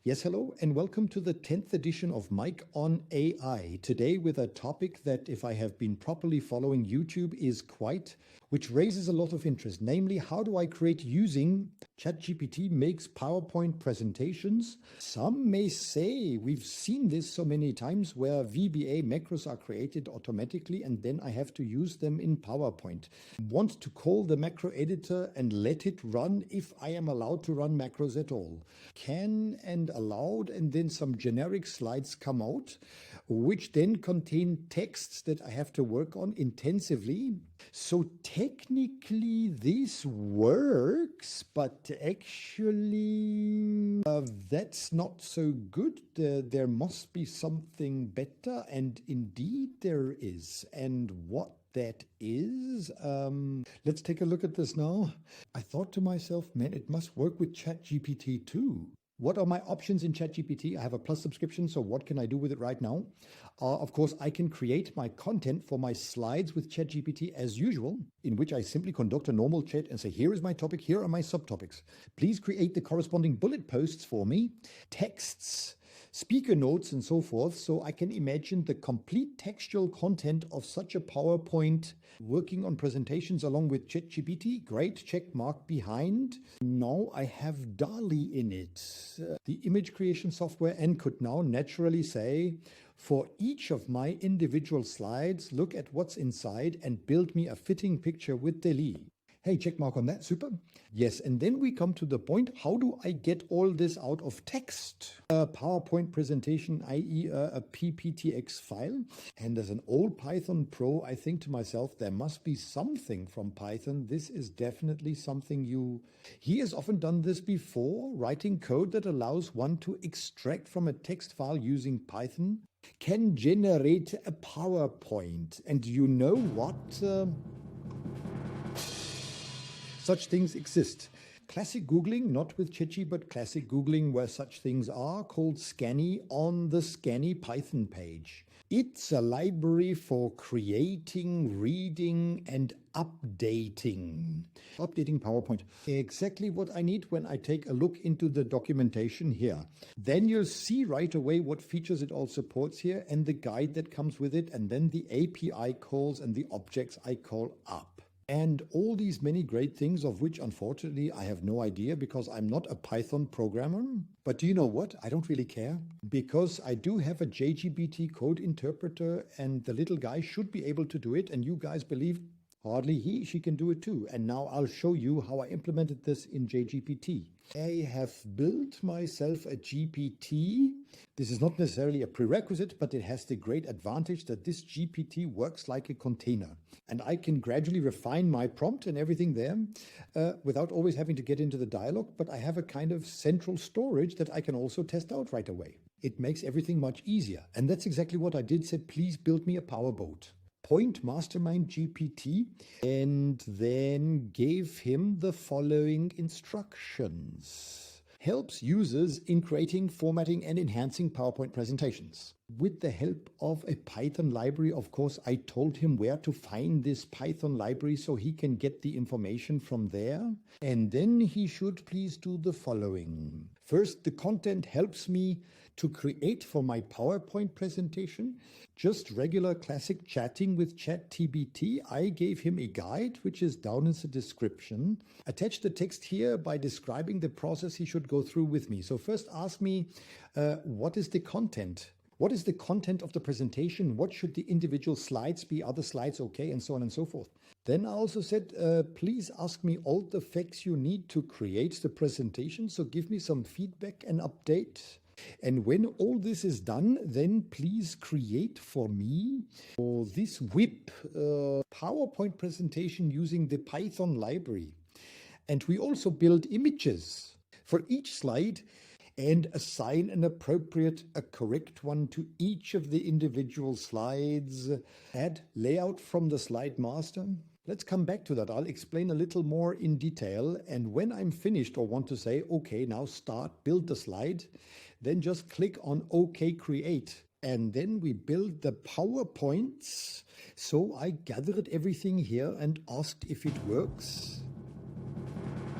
Yes, hello, and welcome to the 10th edition of Mike on AI. Today with a topic that, if I have been properly following YouTube, which raises a lot of interest. Namely, how do I create using ChatGPT makes PowerPoint presentations? Some may say we've seen this so many times where VBA macros are created automatically and then I have to use them in PowerPoint. Want to call the macro editor and let it run if I am allowed to run macros at all. Can and allowed, and then some generic slides come out, which then contain texts that I have to work on intensively. So technically this works, but actually that's not so good. There must be something better, and indeed there is. And what that is, let's take a look at this now. I thought to myself, man, it must work with ChatGPT too. What are my options in ChatGPT? I have a Plus subscription, so what can I do with it right now? Of course, I can create my content for my slides with ChatGPT as usual, in which I simply conduct a normal chat and say, here is my topic, here are my subtopics. Please create the corresponding bullet posts for me, texts, speaker notes, and so forth, so I can imagine the complete textual content of such a PowerPoint working on presentations along with ChatGPT. Great, check mark behind. Now I have DALL-E in it, the image creation software, and could now naturally say, for each of my individual slides, look at what's inside and build me a fitting picture with DALL-E. Hey, check mark on that, super. Yes, and then we come to the point, how do I get all this out of text? A PowerPoint presentation, i.e. a pptx file. And as an old Python pro, I think to myself, there must be something from Python. This is definitely something He has often done this before, writing code that allows one to extract from a text file using Python, can generate a PowerPoint. And you know what? Such things exist. Classic Googling, not with Chichi, but classic Googling where such things are, called Scanny on the Scanny Python page. It's a library for creating, reading, and updating PowerPoint. Exactly what I need when I take a look into the documentation here. Then you'll see right away what features it all supports here and the guide that comes with it, and then the API calls and the objects I call up. And all these many great things of which, unfortunately, I have no idea because I'm not a Python programmer. But do you know what? I don't really care because I do have a JGBT code interpreter and the little guy should be able to do it. And you guys believe hardly she can do it too. And now I'll show you how I implemented this in JGPT. I have built myself a GPT. This is not necessarily a prerequisite, but it has the great advantage that this GPT works like a container. And I can gradually refine my prompt and everything there without always having to get into the dialogue. But I have a kind of central storage that I can also test out right away. It makes everything much easier. And that's exactly what I did. Said, please build me a powerboat. Point Mastermind GPT, and then gave him the following instructions. Helps users in creating, formatting, and enhancing PowerPoint presentations. With the help of a Python library, of course, I told him where to find this Python library so he can get the information from there. And then he should please do the following. First, the content helps me to create for my PowerPoint presentation just regular classic chatting with ChatGPT. I gave him a guide, which is down in the description. Attach the text here by describing the process he should go through with me. So first ask me, what is the content? What is the content of the presentation? What should the individual slides be? Are the slides okay? And so on and so forth. Then I also said, please ask me all the facts you need to create the presentation. So give me some feedback and update. And when all this is done, then please create for me this WIP PowerPoint presentation using the Python library. And we also build images for each slide and assign an appropriate, a correct one to each of the individual slides. Add layout from the slide master. Let's come back to that. I'll explain a little more in detail. And when I'm finished or want to say, okay, now start, build the slide, then just click on OK Create. And then we build the PowerPoints. So I gathered everything here and asked if it works.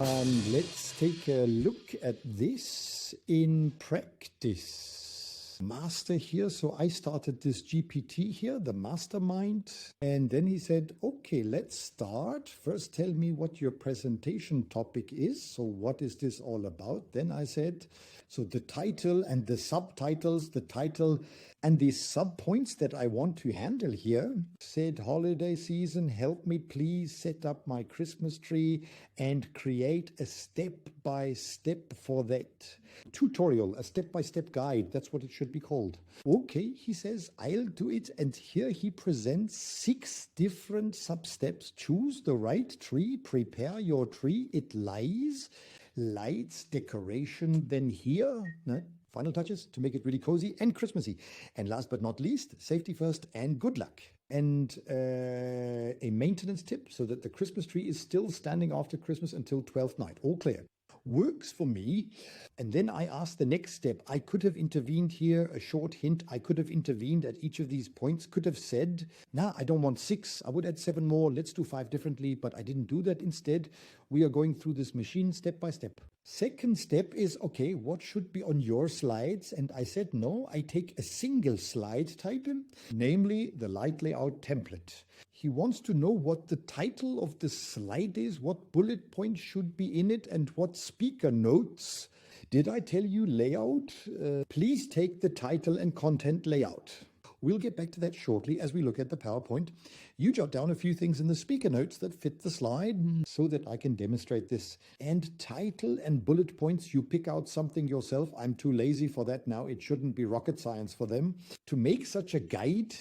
Let's take a look at this in practice. Master here, so I started this GPT here, the Mastermind, and then he said, okay, let's start. First tell me what your presentation topic is. So what is this all about? Then I said, so the title and the subtitles, the title and the sub-points that I want to handle here. Said, holiday season, help me please set up my Christmas tree and create a step-by-step for that. Tutorial, a step-by-step guide, that's what it should be called. Okay, he says, I'll do it. And here he presents 6 different sub-steps. Choose the right tree, prepare your tree, it lies, lights, decoration, then here, no, final touches to make it really cozy and Christmassy. And last but not least, safety first and good luck. And a maintenance tip so that the Christmas tree is still standing after Christmas until 12th night. All clear. Works for me. And then I asked the next step. I could have intervened here, a short hint. I could have intervened at each of these points, could have said, nah, I don't want 6. I would add 7 more. Let's do 5 differently. But I didn't do that. Instead, we are going through this machine step by step. Second step is, okay, what should be on your slides? And I said, no, I take a single slide type, namely the light layout template. He wants to know what the title of the slide is, what bullet points should be in it, and what speaker notes. Did I tell you layout? Please take the title and content layout. We'll get back to that shortly as we look at the PowerPoint. You jot down a few things in the speaker notes that fit the slide so that I can demonstrate this. And title and bullet points, you pick out something yourself. I'm too lazy for that now. It shouldn't be rocket science for them. To make such a guide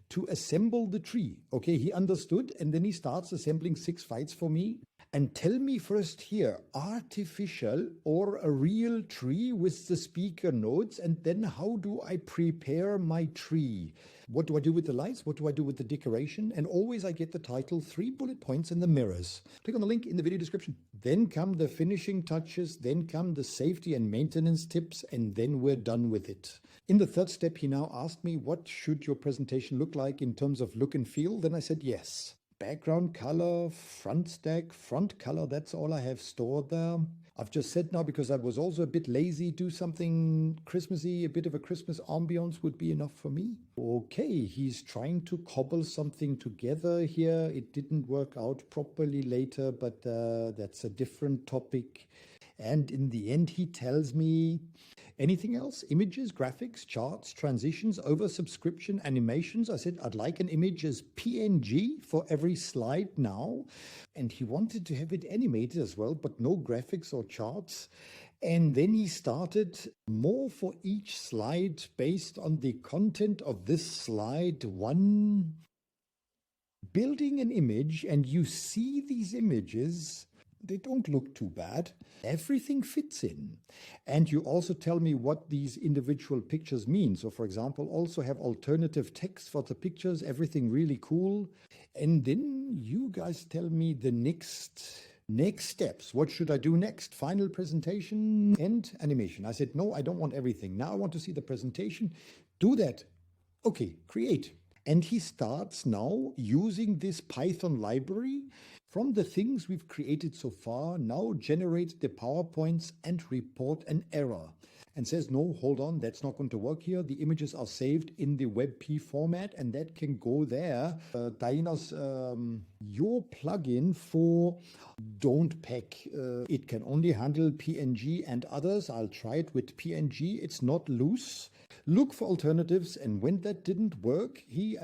to assemble the tree. Okay, he understood, and then he starts assembling 6 fights for me. And tell me first here, artificial or a real tree with the speaker notes, and then how do I prepare my tree? What do I do with the lights? What do I do with the decoration? And always I get the title, 3 bullet points and the mirrors. Click on the link in the video description. Then come the finishing touches, then come the safety and maintenance tips, and then we're done with it. In the third step, he now asked me, what should your presentation look like in terms of look and feel? Then I said, yes. Background color, front stack, front color, that's all I have stored there. I've just said now, because I was also a bit lazy, do something Christmassy, a bit of a Christmas ambience would be enough for me. Okay, he's trying to cobble something together here. It didn't work out properly later, but that's a different topic. And in the end, he tells me, anything else? Images, graphics, charts, transitions, oversubscription, animations. I said, I'd like an image as PNG for every slide now. And he wanted to have it animated as well, but no graphics or charts. And then he started more for each slide based on the content of this slide. One, building an image, and you see these images. They don't look too bad. Everything fits in. And you also tell me what these individual pictures mean. So, for example, also have alternative text for the pictures, everything really cool. And then you guys tell me the next steps. What should I do next? Final presentation and animation. I said, no, I don't want everything. Now I want to see the presentation. Do that. Okay, create. And he starts now using this Python library from the things we've created so far, now generate the PowerPoints and report an error. And says, no, hold on, that's not going to work here. The images are saved in the WebP format, and that can go there. Diana's, your plugin for Don't Pack. It can only handle PNG and others. I'll try it with PNG. It's not loose. Look for alternatives, and when that didn't work, he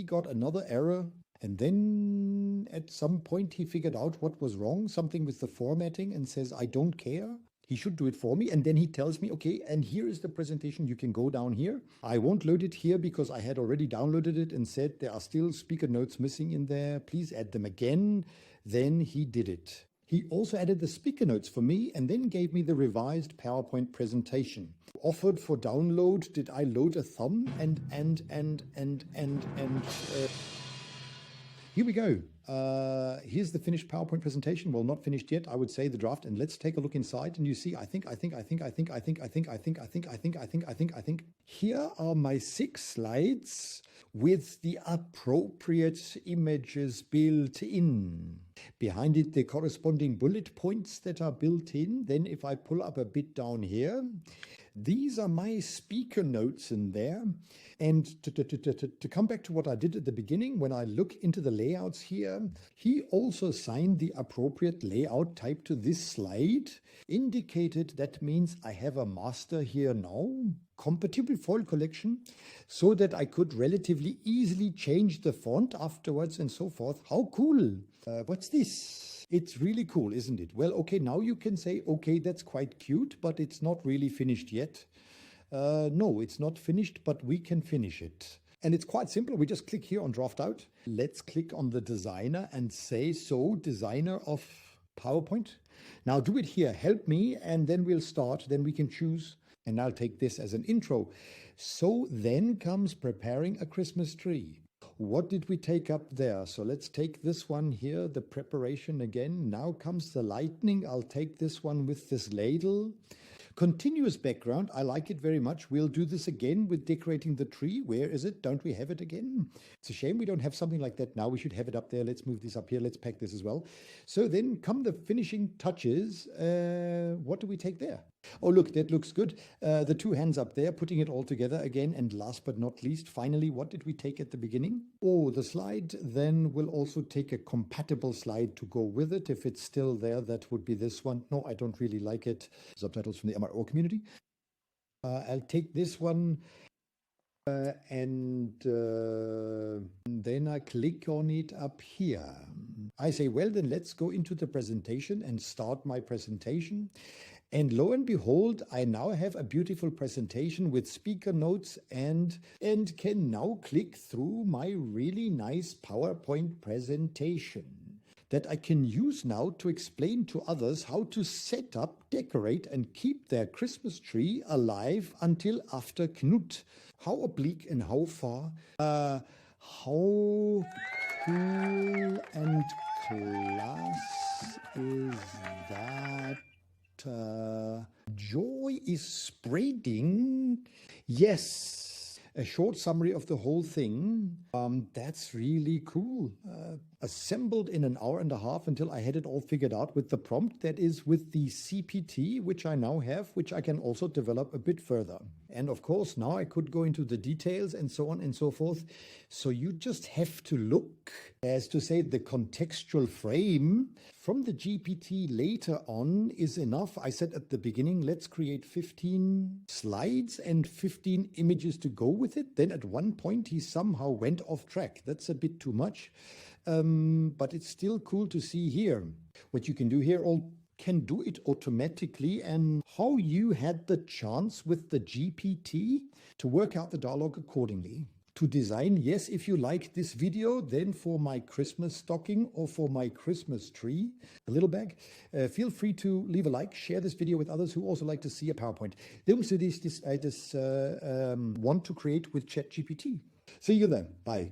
got another error. And then at some point he figured out what was wrong, something with the formatting, and says, I don't care. He should do it for me. And then he tells me, okay, and here is the presentation. You can go down here. I won't load it here because I had already downloaded it and said there are still speaker notes missing in there. Please add them again. Then he did it. He also added the speaker notes for me and then gave me the revised PowerPoint presentation. Offered for download. Did I load a thumb? Here we go. Here's the finished PowerPoint presentation. Well, not finished yet. I would say the draft. And let's take a look inside. And you see, I think. Here are my 6 slides with the appropriate images built in. Behind it, the corresponding bullet points that are built in. Then if I pull up a bit down here, these are my speaker notes in there. And to come back to what I did at the beginning, when I look into the layouts here, he also assigned the appropriate layout type to this slide, indicated that means I have a master here now, compatible foil collection, so that I could relatively easily change the font afterwards and so forth. How cool! What's this? It's really cool, isn't it? Well, okay, now you can say, okay, that's quite cute, but it's not really finished yet. No, it's not finished, but we can finish it. And it's quite simple. We just click here on Draft Out. Let's click on the designer and say, so designer of PowerPoint. Now do it here, help me, and then we'll start. Then we can choose, and I'll take this as an intro. So then comes preparing a Christmas tree. What did we take up there? So let's take this one here, the preparation again. Now comes the lightning. I'll take this one with this ladle. Continuous background, I like it very much. We'll do this again with decorating the tree. Where is it? Don't we have it again? It's a shame we don't have something like that now. We should have it up there. Let's move this up here. Let's pack this as well. So then come the finishing touches. What do we take there? Oh, look, that looks good. The 2 hands up there, putting it all together again. And last but not least, finally, what did we take at the beginning? Oh, the slide. Then we'll also take a compatible slide to go with it. If it's still there, that would be this one. No, I don't really like it. Subtitles from the MRO community. I'll take this one. And then I click on it up here. I say, well, then let's go into the presentation and start my presentation. And lo and behold, I now have a beautiful presentation with speaker notes and can now click through my really nice PowerPoint presentation that I can use now to explain to others how to set up, decorate, and keep their Christmas tree alive until after Knut. How oblique and how far. How cool and class is that? Joy is spreading. Yes, a short summary of the whole thing. That's really cool. Assembled in an hour and a half until I had it all figured out with the prompt that is with the CPT, which I now have, which I can also develop a bit further. And of course, now I could go into the details and so on and so forth. So you just have to look, as to say, the contextual frame from the GPT later on is enough. I said at the beginning, let's create 15 slides and 15 images to go with it. Then at one point, he somehow went off track. That's a bit too much. But it's still cool to see here. What you can do here, all can do it automatically, and how you had the chance with the GPT to work out the dialogue accordingly. To design, yes, if you like this video, then for my Christmas stocking or for my Christmas tree, a little bag, feel free to leave a like, share this video with others who also like to see a PowerPoint. This I just want to create with ChatGPT. See you then. Bye.